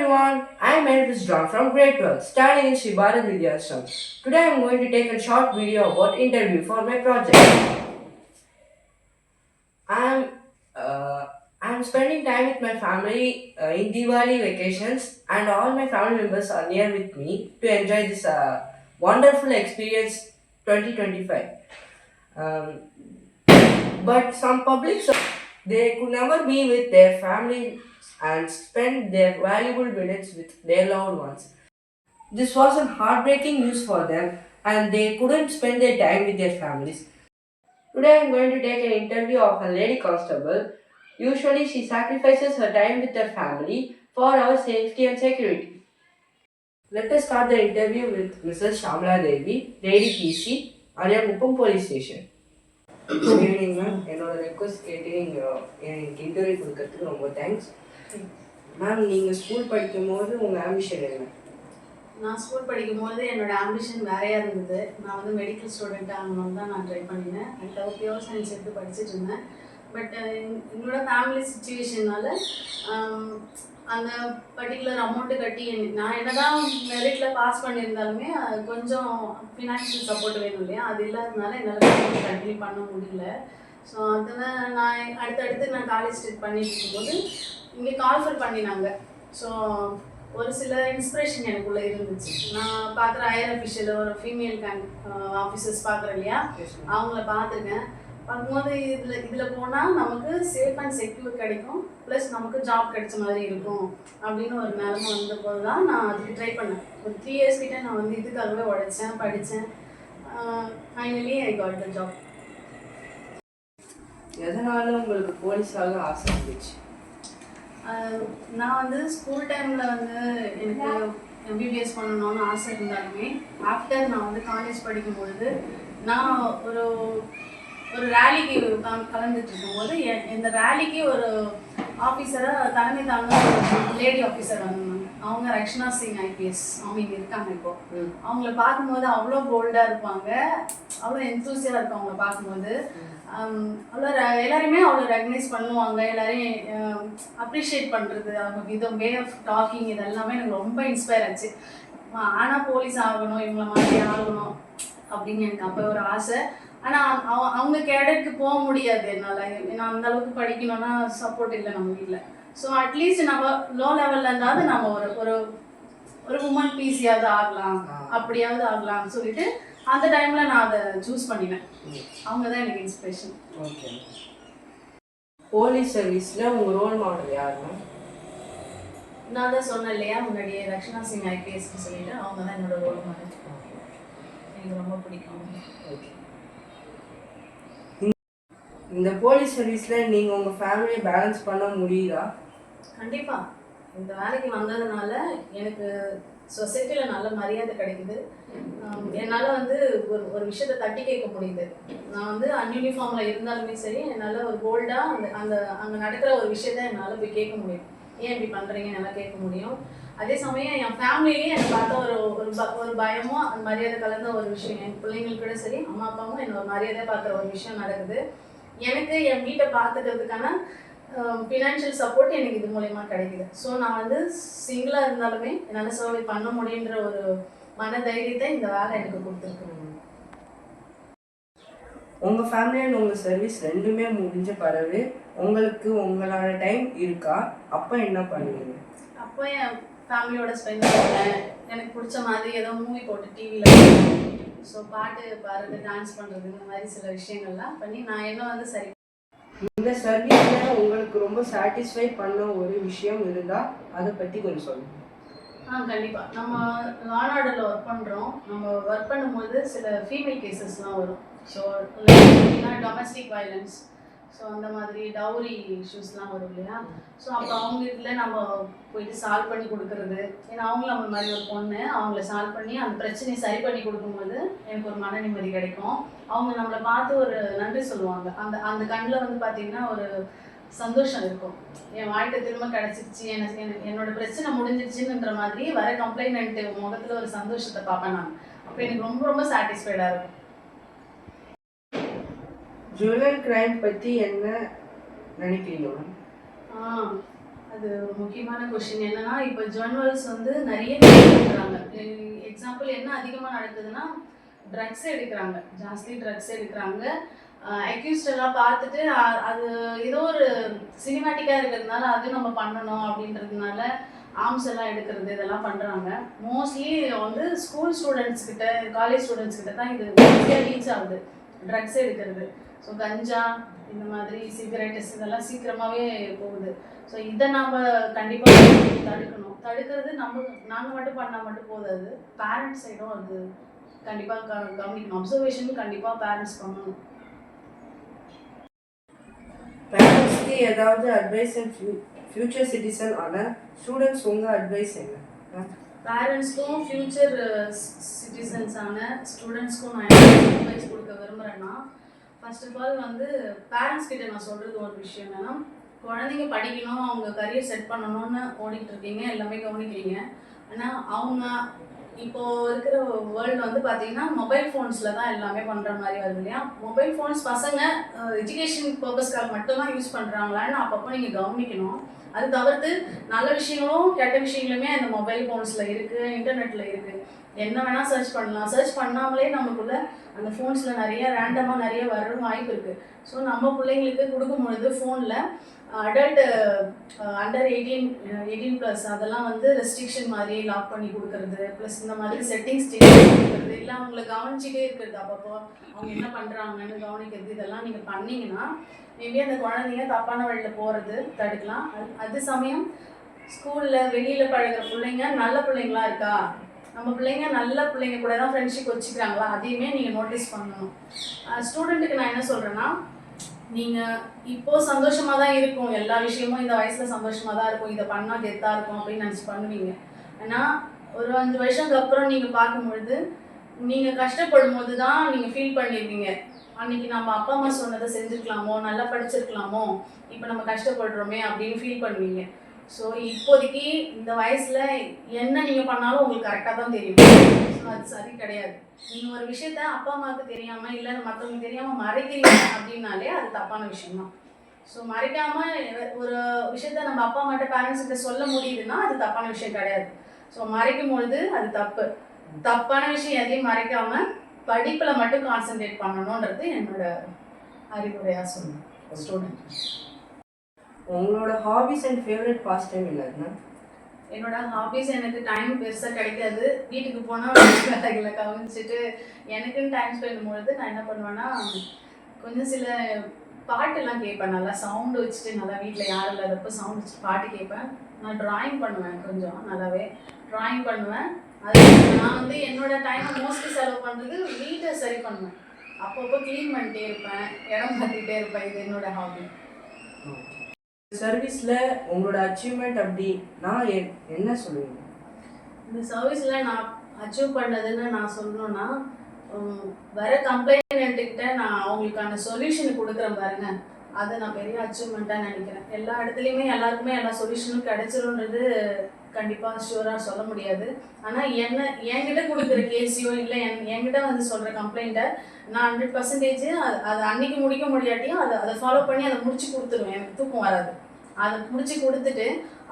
everyone, I am Elvis John from grade 12, studying in Sri Bharat Vidyashram. Today I am going to take a short video about interview for my project. I am spending time with my family in Diwali vacations, and all my family members are near with me to enjoy this wonderful experience 2025. Um, but some publics they could never be with their family and spend their valuable minutes with their loved ones. This was a heartbreaking news for them, and they couldn't spend their time with their families. Today, I'm going to take an interview of a lady constable. Usually, she sacrifices her time with her family for our safety and security. Let us start the interview with Mrs. Shamla Devi, Lady PC, Ariyamupam Police Station. Good evening, ma'am. என்னோட request கேட்டு எனக்கு interview கொடுக்கறதுக்கு ரொம்ப thanks. Ma'am, நீங்கள் school படிக்கும்போது உங்கள் ambition என்ன? நான் ஸ்கூல் படிக்கும்போது என்னோட ஆம்பிஷன் வேறையாக இருந்தது. நான் வந்து மெடிக்கல் ஸ்டூடெண்ட் ஆகணும்னு தான் நான் ட்ரை பண்ணினேன். எனக்கு பியூர் சயின்ஸ் எடுத்து படிச்சுட்டு இருந்தேன். பட் என்னோட ஃபேமிலி சுச்சுவேஷனால் அந்த பர்டிகுலர் அமௌண்ட்டு கட்டி நான் என்ன தான் மெரிட்டில் பாஸ் பண்ணியிருந்தாலுமே கொஞ்சம் ஃபினான்ஷியல் சப்போர்ட் வேணும் இல்லையா, அது இல்லாததுனால என்னால் கண்டினியூ பண்ண முடியல. ஸோ அதில் நான் அடுத்தடுத்து நான் காலேஜ் ஸ்டார்ட் பண்ணிட்டு இருக்கும்போது இங்கே கால்ஃபர் பண்ணினாங்க. ஸோ ஒரு சில இன்ஸ்பிரேஷன் எனக்குள்ளே இருந்துச்சு. நான் பார்க்குற ஹையர் அஃபிஷியல் ஒரு ஃபீமேல் ஆஃபீஸர்ஸ் பார்க்குறேன் இல்லையா, அவங்கள பார்த்துருக்கேன். பார்க்கும்போது இதில் போனால் நமக்கு சேஃப் அண்ட் செக்யூர் கிடைக்கும், ப்ளஸ் நமக்கு ஜாப் கிடைச்ச மாதிரி இருக்கும் அப்படின்னு ஒரு நிலமை வந்தபோது தான் நான் அதுக்கு ட்ரை பண்ணேன். ஒரு 3 years கிட்டே நான் வந்து இதுக்காகவே உழைச்சேன், படித்தேன். Finally I got the job. எதனால உங்களுக்கு போலீஸாக ஆசை இருந்துச்சு? நான் வந்து ஸ்கூல் டைமில் வந்து எனக்கு எம்பிபிஎஸ் பண்ணணும்னு ஆசை இருந்தாலுமே ஆஃப்டர் நான் வந்து காலேஜ் படிக்கும்பொழுது நான் ஒரு ரேலிக்கு கலந்துட்டு இருக்கும்போது இந்த ரேலிக்கு ஒரு ஆஃபீஸராக தலைமை தாங்க லேடி ஆஃபீஸர் வந்தாங்க. அவங்க ரக்ஷனா சிங் ஐபிஎஸ், அவங்க இங்கே இருக்காங்க இப்போது. அவங்கள பார்க்கும்போது அவ்வளோ போல்டாக இருப்பாங்க, அவ்வளோ என்தூசியாக இருக்கும் அவங்கள பார்க்கும்போது. அவ்வளோ எல்லாரையுமே அவ்வளோ ரெகனைஸ் பண்ணுவாங்க, எல்லாரையும் அப்ரிஷியேட் பண்ணுறது, அவங்க விதம், வே ஆஃப் டாக்கிங், இது எல்லாமே எனக்கு ரொம்ப இன்ஸ்பயர் ஆச்சு. ஆனால் போலீஸ் ஆகணும், இவங்கள மாதிரி ஆகணும் அப்படின்னு எனக்கு அப்போ ஒரு ஆசை. ஆனால் அவங்க கேடருக்கு போக முடியாது என்னால், ஏன்னா அந்தளவுக்கு படிக்கணும்னா சப்போர்ட் இல்லை நம்ம வீட்டில். ஸோ அட்லீஸ்ட் நம்ம லோ லெவலில் இருந்தாவது நம்ம ஒரு உமன் பிசியாவது ஆகலாம், அப்படியாவது ஆகலாம்னு சொல்லிட்டு அந்த டைமில் நான் அதை சூஸ் பண்ணினேன். அவங்க தான் எனக்கு இன்ஸ்பிரேஷன். ஓகே, போலீஸ் சர்வீஸில் உங்கள் ரோல் மாடல் யாருன்னா? நான் தான் சொன்னேன் இல்லையா முன்னாடியே, ரக்ஷனா சிங் ஐபிஎஸ்ன்னு சொல்லிட்டு அவங்க தான் என்னோட ரோல் மாடல். எனக்கு ரொம்ப பிடிக்கும். ஓகே, இந்த போலீஸ் சர்வீஸில் நீங்கள் உங்கள் ஃபேமிலியை பேலன்ஸ் பண்ண முடியுதா? கண்டிப்பாக. இந்த வேலைக்கு வந்ததுனால எனக்கு சொசைட்டியில் நல்ல மரியாதை கிடைக்குது. என்னால் வந்து ஒரு விஷயத்தை தட்டி கேட்க முடியுது. நான் வந்து அன்யூனிஃபார்மில் இருந்தாலுமே சரி, என்னால் ஒரு போல்டாக அங்கே நடக்கிற ஒரு விஷயத்த என்னால் போய் கேட்க முடியும். ஏன் இப்படி பண்ணுறீங்கன்னு என்னால் கேட்க முடியும். அதே சமயம் என் ஃபேமிலியிலேயே எனக்கு பார்த்த ஒரு பயமோ அந்த மரியாதை கலந்த ஒரு விஷயம், என் பிள்ளைங்களுக்கு கூட சரி, அம்மா அப்பாவும் என்ன ஒரு மரியாதை பார்க்குற ஒரு விஷயம் நடக்குது. எனக்கு என் வீட்டை பார்த்துக்கிறதுக்கான ஃபினான்ஷியல் சப்போர்ட் எனக்கு இது மூலயமா கிடைக்குது. ஸோ நான் வந்து சிங்கிளாக இருந்தாலுமே என்னால் சர்வை பண்ண முடியுன்ற ஒரு மன தைரியத்தை இந்த வேலை எனக்கு கொடுத்துருக்கு. உங்கள் ஃபேமிலி அண்ட் உங்கள் சர்வீஸ் ரெண்டுமே முடிஞ்ச பிறகு உங்களுக்கு உங்களோட டைம் இருக்கா? அப்போ என்ன பண்ணுவீங்க? அப்போ என் ஃபேமிலியோட ஸ்பெண்ட் பண்ணுவேன். எனக்கு பிடிச்ச மாதிரி ஏதோ மூவி போட்டு டிவியில் ஸோ பாட்டு பாடுறது, டான்ஸ் பண்ணுறது, இந்த மாதிரி சில விஷயங்கள்லாம் பண்ணி நான் என்ன வந்து சரி. இந்த சர்வீஸில் உங்களுக்கு ரொம்ப சாட்டிஸ்ஃபை பண்ண ஒரு விஷயம் இருந்தால் அதை பற்றி கொஞ்சம் சொல்லுங்கள். கண்டிப்பாக. நம்ம லா அண்ட் ஆர்டரில் ஒர்க் பண்ணுறோம். நம்ம ஒர்க் பண்ணும்போது சில ஃபீமேல் கேசஸ்லாம் வரும். ஸோ டொமஸ்டிக் வயலன்ஸ், ஸோ அந்த மாதிரி டவுரி இஷ்யூஸ்லாம் வரும் இல்லையா. ஸோ அப்போ அவங்க இதில் நம்ம போயிட்டு சால்வ் பண்ணி கொடுக்குறது, ஏன்னா அவங்களும் நம்ம மாதிரி ஒரு பொண்ணு, அவங்கள சால்வ் பண்ணி அந்த பிரச்சனையை சரி பண்ணி கொடுக்கும்போது எனக்கு ஒரு மன நிம்மதி கிடைக்கும். அவங்க நம்மளை பார்த்து ஒரு நன்றி சொல்லுவாங்க. அந்த கண்ணில் வந்து பார்த்திங்கன்னா ஒரு சந்தோஷம் இருக்கும். என் வாழ்க்கை திரும்ப கிடச்சிருச்சு, என்னோட பிரச்சனை முடிஞ்சிருச்சுன்ற மாதிரி வர கம்ப்ளைண்ட் முகத்தில் ஒரு சந்தோஷத்தை பார்ப்பேன் நான். அப்போ எனக்கு ரொம்ப ரொம்ப சாட்டிஸ்ஃபைடாக இருக்கும். ஜுவல் கிரைம் பற்றி என்ன நினைக்கிறீங்க? அது ஒரு முக்கியமான கொஷின். என்னன்னா, இப்போ ஜர்னல்ஸ் வந்து நிறைய எடுக்கிறாங்க. எக்ஸாம்பிள் என்ன அதிகமாக நடக்குதுன்னா, ட்ரக்ஸ் எடுக்கிறாங்க, ஜாஸ்தி ட்ரக்ஸ் எடுக்கிறாங்க. அக்யூஸ்ட் எல்லாம் பார்த்துட்டு அது ஏதோ ஒரு சினிமேட்டிக்காக இருக்கிறதுனால அது நம்ம பண்ணணும் அப்படின்றதுனால ஆர்ம்ஸ் எல்லாம் எடுக்கிறது இதெல்லாம் பண்ணுறாங்க. மோஸ்ட்லி வந்து ஸ்கூல் ஸ்டூடெண்ட்ஸ் கிட்ட, காலேஜ் ஸ்டூடெண்ட்ஸ் கிட்ட தான் இது ரீச் ஆகுது, ட்ரக்ஸ் எடுக்கிறது. ஸோ கஞ்சா, இந்த மாதிரி சிகரெட்ஸ் இதெல்லாம் சீக்கிரமாகவே போகுது. ஸோ இதை நாம் கண்டிப்பாக தடுக்கணும். தடுக்கிறது நாங்கள் மட்டும் பண்ணால் மட்டும் போதாது, பேரண்ட்ஸ் சைடும் அது கண்டிப்பாக கவனிக்கணும். அப்சர்வேஷன் கண்டிப்பாக பேரண்ட்ஸ் பண்ணணும். பேரண்ட்ஸ்க்கு ஏதாவது அட்வைஸ் அண்ட் ஃபியூச்சர் சிட்டிசன் ஆனால் ஸ்டூடெண்ட்ஸ் உங்கள் அட்வைஸ் என்ன? பேரண்ட்ஸ்க்கும் ஃபியூச்சர் சிட்டிசன்ஸான ஸ்டூடெண்ட்ஸ்க்கும் நான் என்ன அட்வைஸ் கொடுக்க விரும்புகிறேன்னா, ஃபர்ஸ்ட் ஆஃப் ஆல் வந்து பேரண்ட்ஸ் கிட்ட நான் சொல்கிறது ஒரு விஷயம் என்னென்னா, குழந்தைங்க படிக்கணும், அவங்க கரியர் செட் பண்ணணும்னு ஓடிட்டு இருக்கீங்க, எல்லாமே கவனிக்கிறீங்க. ஆனால் அவங்க இப்போது இருக்கிற வேர்ல்டு வந்து பார்த்தீங்கன்னா மொபைல் ஃபோன்ஸில் தான் எல்லாமே பண்ணுற மாதிரி வருது இல்லையா? மொபைல் ஃபோன்ஸ் பசங்க எஜுகேஷன் பர்பஸ்க்காக மட்டும்தான் யூஸ் பண்ணுறாங்களான்னு அப்பப்போ நீங்கள் கவனிக்கணும். அது தவிர்த்து நல்ல விஷயங்களும் கெட்ட விஷயங்களுமே அந்த மொபைல் ஃபோன்ஸில் இருக்குது, இன்டர்நெட்டில் இருக்குது. என்ன வேணால் சர்ச் பண்ணலாம். சர்ச் பண்ணாமலே நமக்குள்ளே அந்த ஃபோன்ஸில் நிறைய ரேண்டமாக நிறைய வர வாய்ப்பு இருக்குது. ஸோ நம்ம பிள்ளைங்களுக்கு கொடுக்கும் பொழுது ஃபோனில் அடல்ட் அண்டர் 18+ அதெல்லாம் வந்து ரெஸ்ட்ரிக்ஷன் மாதிரி லாக் பண்ணி கொடுக்கறது, ப்ளஸ் இந்த மாதிரி செட்டிங்ஸ் சேஞ்ச் பண்ணி கொடுக்குறது, இல்லை அவங்கள கவனிச்சிட்டே இருக்கிறது, அப்பப்போ அவங்க என்ன பண்ணுறாங்கன்னு கவனிக்கிறது, இதெல்லாம் நீங்கள் பண்ணிங்கன்னா மேபி அந்த குழந்தைங்க தப்பான வழியில் போகிறது தடுக்கலாம். அது சமயம் ஸ்கூலில் வெளியில் பழகிற பிள்ளைங்க நல்ல பிள்ளைங்களா இருக்கா, நம்ம பிள்ளைங்க நல்ல பிள்ளைங்க கூட தான் ஃப்ரெண்ட்ஷிப் வச்சுக்கிறாங்களா, அதையுமே நீங்கள் நோட்டீஸ் பண்ணணும். ஸ்டூடெண்ட்டுக்கு நான் என்ன சொல்கிறேன்னா, நீங்கள் இப்போது சந்தோஷமாக தான் இருக்கும், எல்லா விஷயமும் இந்த வயசில் சந்தோஷமாக தான் இருக்கும், இதை பண்ணால் கெத்தாக இருக்கும் அப்படின்னு நினச்சி பண்ணுவீங்க. ஆனால் ஒரு 5 வருஷத்துக்கு அப்புறம் நீங்கள் பார்க்கும்பொழுது நீங்கள் கஷ்டப்படும் போது தான் நீங்கள் ஃபீல் பண்ணியிருக்கீங்க, அன்றைக்கி நம்ம அப்பா அம்மா சொன்னதை செஞ்சுருக்கலாமோ, நல்லா படிச்சிருக்கலாமோ, இப்போ நம்ம கஷ்டப்படுறோமே அப்படின்னு ஃபீல் பண்ணுவீங்க. ஸோ இப்போதைக்கு இந்த வயசில் என்ன நீங்கள் பண்ணாலும் உங்களுக்கு கரெக்டாக தான் தெரியும். ஸோ அது சரி கிடையாது. நீங்கள் ஒரு விஷயத்த அப்பா அம்மாவுக்கு தெரியாமல், இல்லை மற்றவங்களுக்கு தெரியாமல் மறைக்கிறீங்க அப்படின்னாலே அது தப்பான விஷயம்தான். ஸோ மறைக்காமல் ஒரு விஷயத்த நம்ம அப்பா அம்மாட்ட பேரண்ட்ஸ்கிட்ட சொல்ல முடியுதுன்னா அது தப்பான விஷயம் கிடையாது. ஸோ மறைக்கும் பொழுது அது தப்பான விஷயம் எதையும் மறைக்காமல் படிப்பில் மட்டும் கான்சென்ட்ரேட் பண்ணணுன்றது என்னோட அறிவுரையாக சொன்னேன் ஸ்டூடெண்ட். உங்களோட hobbies and favourite pastime என்னதுன்னா? என்னோட ஹாபிஸ், எனக்கு டைம் பெருசாக கிடைக்காது. வீட்டுக்கு போனால் வேலைகளை கவனிச்சுட்டு எனக்குன்னு டைம் ஸ்பெண்ட் பண்ணும்பொழுது நான் என்ன பண்ணுவேன்னா, கொஞ்சம் சில பாட்டெல்லாம் கேட்பேன். நல்லா சவுண்டு வச்சுட்டு, நல்லா வீட்டில் யாரும் இல்லாதப்போ சவுண்ட் வச்சுட்டு பாட்டு கேட்பேன். நான் ட்ராயிங் பண்ணுவேன், கொஞ்சம் நல்லாவே ட்ராயிங் பண்ணுவேன். அது நான் வந்து என்னோட டைமை மோஸ்ட்லி செலவு பண்ணுறது வீட்டை சரி பண்ணுவேன். அப்பப்போ க்ளீன் பண்ணிட்டே இருப்பேன், இடம் மாற்றிக்கிட்டே இருப்பேன். இது என்னோட ஹாபி. சர்வீஸில் உங்களோட அச்சீவ்மெண்ட் அப்படின்னா என்ன சொல்லுவீங்க? இந்த சர்வீஸில் நான் அச்சீவ் பண்ணதுன்னு நான் சொல்லணுன்னா, வர கம்ப்ளைண்ட்டுக்கிட்ட நான் அவங்களுக்கான சொல்யூஷன் கொடுக்குறேன் பாருங்க, அதை நான் பெரிய அச்சீவ்மெண்ட்டாக நினைக்கிறேன். எல்லா இடத்துலையுமே எல்லாருக்குமே எல்லா சொல்யூஷனும் கிடைச்சிருன்றது கண்டிப்பாக ஷூராக சொல்ல முடியாது. ஆனால் என்கிட்ட கொடுக்குற கேஸையோ இல்லை என்கிட்ட வந்து சொல்கிற கம்ப்ளைண்ட்டை நான் 100% அது அன்றைக்கி முடிக்க முடியாட்டியும் அதை ஃபாலோ பண்ணி அதை முடிச்சு கொடுத்துருவேன். எனக்கு தூக்கம் வராது. அதை முடிச்சு கொடுத்துட்டு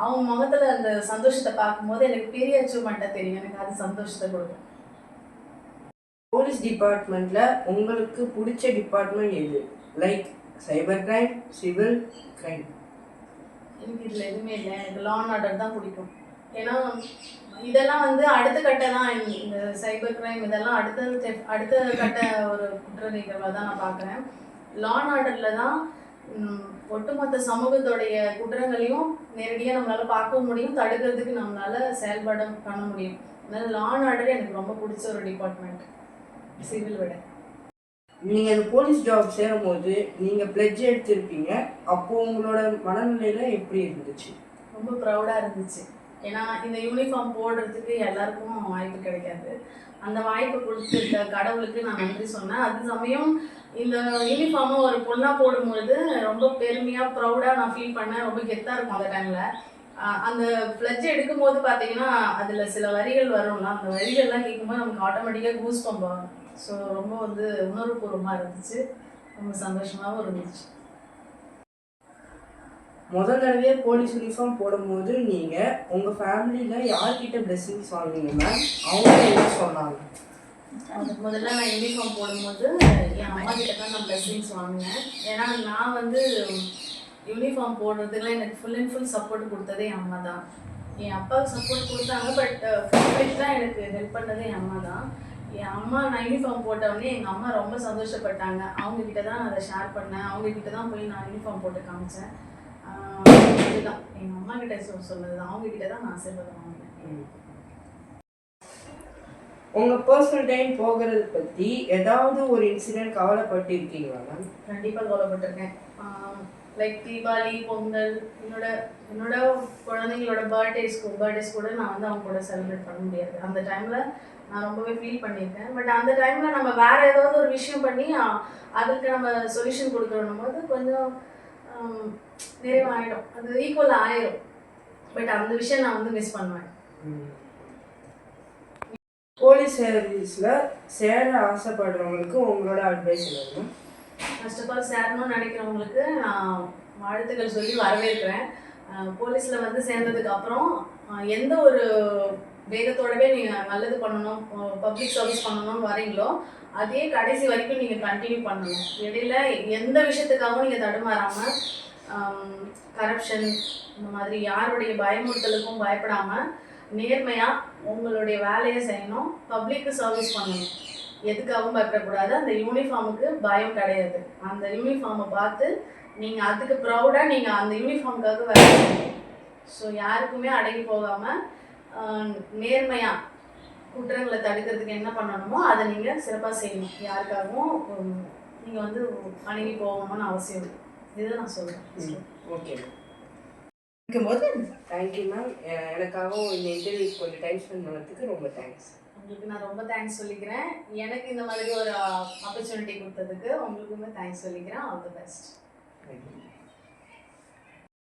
அவங்க முகத்தில் அந்த சந்தோஷத்தை பார்க்கும்போது எனக்கு பெரிய அச்சீவ்மெண்ட்டாக தெரியும். எனக்கு அது சந்தோஷத்தை கொடுக்கும். போலீஸ் டிபார்ட்மெண்ட்டில் உங்களுக்கு பிடிச்ச டிபார்ட்மெண்ட் எது? Like cyber crime, civil crime? எனக்கு இதில் எதுவுமே இல்லை. எனக்கு லா அண்ட் ஆர்டர் தான் பிடிக்கும். ஏன்னா இதெல்லாம் வந்து அடுத்த கட்ட தான். இந்த சைபர் கிரைம் இதெல்லாம் அடுத்த கட்ட ஒரு குற்ற நிகழ்வாக தான் நான் பார்க்குறேன். லா அண்ட் ஆர்டரில் தான் ஒட்டுமொத்த சமூகத்தோடைய குற்றங்களையும் நேரடியாக நம்மளால் பார்க்க முடியும், தடுக்கிறதுக்கு நம்மளால் செயல்பட பண்ண முடியும். அதனால் லா அண்ட் ஆர்டர் எனக்கு ரொம்ப பிடிச்ச ஒரு டிபார்ட்மெண்ட் சிவில் விட. நீங்கள் அந்த போலீஸ் ஜாப் சேரும் போது நீங்கள் பிளட்ஜ் எடுத்திருப்பீங்க, அப்போது உங்களோட மனநிலையில் எப்படி இருந்துச்சு? ரொம்ப ப்ரௌடாக இருந்துச்சு. ஏன்னா இந்த யூனிஃபார்ம் போடுறதுக்கு எல்லாருக்கும் வாய்ப்பு கிடைக்காது. அந்த வாய்ப்பு கொடுத்துருக்க கடவுளுக்கு நான் நன்றி சொன்னேன். அது சமயம் இந்த யூனிஃபார்மை ஒரு பொண்ணாக போடும்பொழுது ரொம்ப பெருமையாக ப்ரௌடாக நான் ஃபீல் பண்ணேன். ரொம்ப கெத்தாக இருக்கும் அந்த டைமில். அந்த ஃப்ளட்ஜ் எடுக்கும்போது பார்த்தீங்கன்னா அதில் சில வரிகள் வரும்னா, அந்த வரிகள்லாம் கேட்கும்போது நமக்கு ஆட்டோமேட்டிக்காக கூஸ் பம்பாகும். ஸோ ரொம்ப வந்து உணர்வுபூர்வமாக இருந்துச்சு, ரொம்ப சந்தோஷமாகவும் இருந்துச்சு. முதல் தடவையே போலீஸ் யூனிஃபார்ம் போடும்போது நீங்கள் உங்கள் ஃபேமிலியில் யார்கிட்ட பிளெஸிங்ஸ் வாங்குவீங்க மேம்? அவங்க என்ன சொன்னாங்க? அதுக்கு முதல்ல நான் யூனிஃபார்ம் போடும்போது என் அம்மா கிட்ட தான் நான் பிளெஸிங்ஸ் வாங்கினேன். ஏன்னா நான் வந்து யூனிஃபார்ம் போடுறதுல எனக்கு ஃபுல் அண்ட் ஃபுல் சப்போர்ட் கொடுத்ததே என் அம்மா தான். என் அப்பாவுக்கு சப்போர்ட் கொடுத்தாங்க, பட் ஃபுல்லாக எனக்கு ஹெல்ப் பண்ணதே என் அம்மா தான். என் அம்மா நான் யூனிஃபார்ம் போட்டவுடனே எங்கள் அம்மா ரொம்ப சந்தோஷப்பட்டாங்க. அவங்கக்கிட்ட தான் நான் அதை ஷேர் பண்ணேன். அவங்கக்கிட்ட தான் போய் நான் யூனிஃபார்ம் போட்டு காமிச்சேன். இதுதான் எங்கள் அம்மா கிட்ட சொன்னது தான். அவங்கக்கிட்ட தான் நான் ஆசீர்வாதம் வாங்கினேன். உங்கள் பர்சனல் டைம் போகிறது பற்றி ஏதாவது ஒரு இன்சிடென்ட் கவலைப்பட்டிருக்கீங்களா மேம்? கண்டிப்பாக கவலைப்பட்டிருக்கேன். லைக் தீபாவளி, பொங்கல், என்னோட குழந்தைங்களோட பர்த்டேஸ் கூட நான் வந்து அவங்க கூட செலிப்ரேட் பண்ண முடியாது. அந்த டைமில் நான் ரொம்பவே ஃபீல் பண்ணியிருக்கேன். பட் அந்த டைமில் நம்ம வேறு ஏதாவது ஒரு விஷயம் பண்ணி அதுக்கு நம்ம சொல்யூஷன் கொடுக்குறோம் போது கொஞ்சம் நிறைவாயிடும், அது ஈக்குவலாக ஆயிடும். பட் அந்த விஷயம் நான் வந்து மிஸ் பண்ணுவேன். போலீஸ் சர்வீஸில் சேர ஆசைப்படுறவங்களுக்கு உங்களோட அட்வைஸ் என்ன? ஃபர்ஸ்ட் ஆஃப் ஆல் சேரணும்னு நினைக்கிறவங்களுக்கு நான் வாழ்த்துக்கள் சொல்லி வரவேற்கிறேன். போலீஸில் வந்து சேர்ந்ததுக்கு அப்புறம் எந்த ஒரு வேகத்தோடவே நீங்கள் நல்லது பண்ணணும், பப்ளிக் சர்வீஸ் பண்ணணும்னு வரீங்களோ அதே கடைசி வரைக்கும் நீங்கள் கண்டினியூ பண்ணணும். இடையில எந்த விஷயத்துக்காகவும் நீங்கள் தடுமாறாமல், கரப்ஷன் இந்த மாதிரி யாருடைய பயமுறுத்தலுக்கும் பயப்படாமல் நேர்மையாக உங்களுடைய வேலையை செய்யணும். பப்ளிக்கு சர்வீஸ் பண்ணணும், எதுக்காகவும் பயப்படக்கூடாது. அந்த யூனிஃபார்முக்கு பயம் கிடையாது. அந்த யூனிஃபார்மை பார்த்து நீங்கள் அதுக்கு ப்ரௌடாக நீங்கள் அந்த யூனிஃபார்முக்காக வேலை செய்யணும். ஸோ யாருக்குமே அடங்கி போகாமல் நேர்மையாக குற்றங்களை தடுக்கிறதுக்கு என்ன பண்ணணுமோ அதை நீங்கள் சிறப்பாக செய்யணும். யாருக்காகவும் நீங்கள் வந்து அணுகி போகணும்னு அவசியம் இல்லை. இதுதான் நான் சொல்கிறேன். Okay ma'am. இருக்கும்போது தேங்க்யூ மேம். எனக்காகவும் இந்த இன்டர்வியூ கொஞ்சம் டைம் ஸ்பெண்ட் பண்ணதுக்கு ரொம்ப தேங்க்ஸ். உங்களுக்கு நான் ரொம்ப தேங்க்ஸ் சொல்லிக்கிறேன். எனக்கு இந்த மாதிரி ஒரு ஆப்பர்ச்சுனிட்டி கொடுத்ததுக்கு உங்களுக்குமே தேங்க்ஸ் சொல்லிக்கிறேன். All the best. Thank you.